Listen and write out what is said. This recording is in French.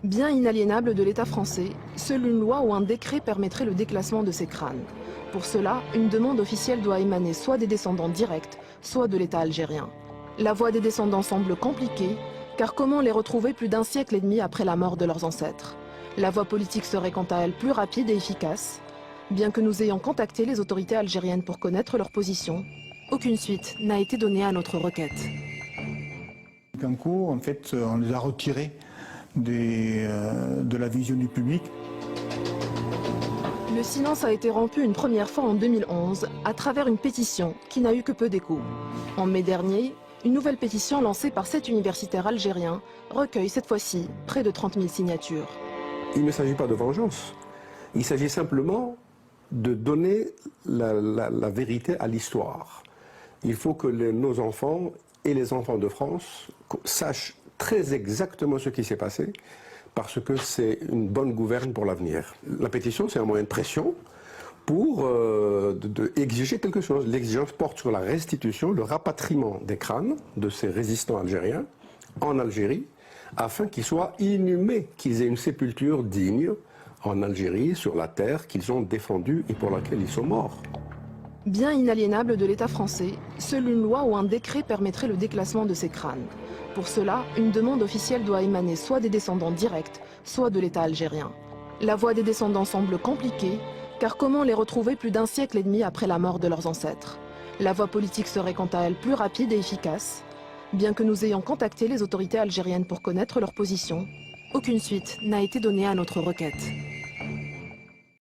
Bien inaliénable de l'État français, seule une loi ou un décret permettrait le déclassement de ces crânes. Pour cela, une demande officielle doit émaner soit des descendants directs, soit de l'État algérien. La voie des descendants semble compliquée, car comment les retrouver plus d'un siècle et demi après la mort de leurs ancêtres? La voie politique serait quant à elle plus rapide et efficace. Bien que nous ayons contacté les autorités algériennes pour connaître leur position, aucune suite n'a été donnée à notre requête. En fait, on les a retirés de la vision du public. Le silence a été rompu une première fois en 2011 à travers une pétition qui n'a eu que peu d'écho. En mai dernier, une nouvelle pétition lancée par 7 universitaires algériens recueille cette fois-ci près de 30 000 signatures. Il ne s'agit pas de vengeance, il s'agit simplement de donner la vérité à l'histoire. Il faut que nos enfants et les enfants de France sachent très exactement ce qui s'est passé, parce que c'est une bonne gouverne pour l'avenir. La pétition, c'est un moyen de pression pour exiger quelque chose. L'exigence porte sur la restitution, le rapatriement des crânes de ces résistants algériens en Algérie, afin qu'ils soient inhumés, qu'ils aient une sépulture digne en Algérie, sur la terre qu'ils ont défendue et pour laquelle ils sont morts. Bien inaliénable de l'État français, seule une loi ou un décret permettrait le déclassement de ces crânes. Pour cela, une demande officielle doit émaner soit des descendants directs, soit de l'État algérien. La voie des descendants semble compliquée, car comment les retrouver plus d'un siècle et demi après la mort de leurs ancêtres? La voie politique serait quant à elle plus rapide et efficace. Bien que nous ayons contacté les autorités algériennes pour connaître leur position, aucune suite n'a été donnée à notre requête.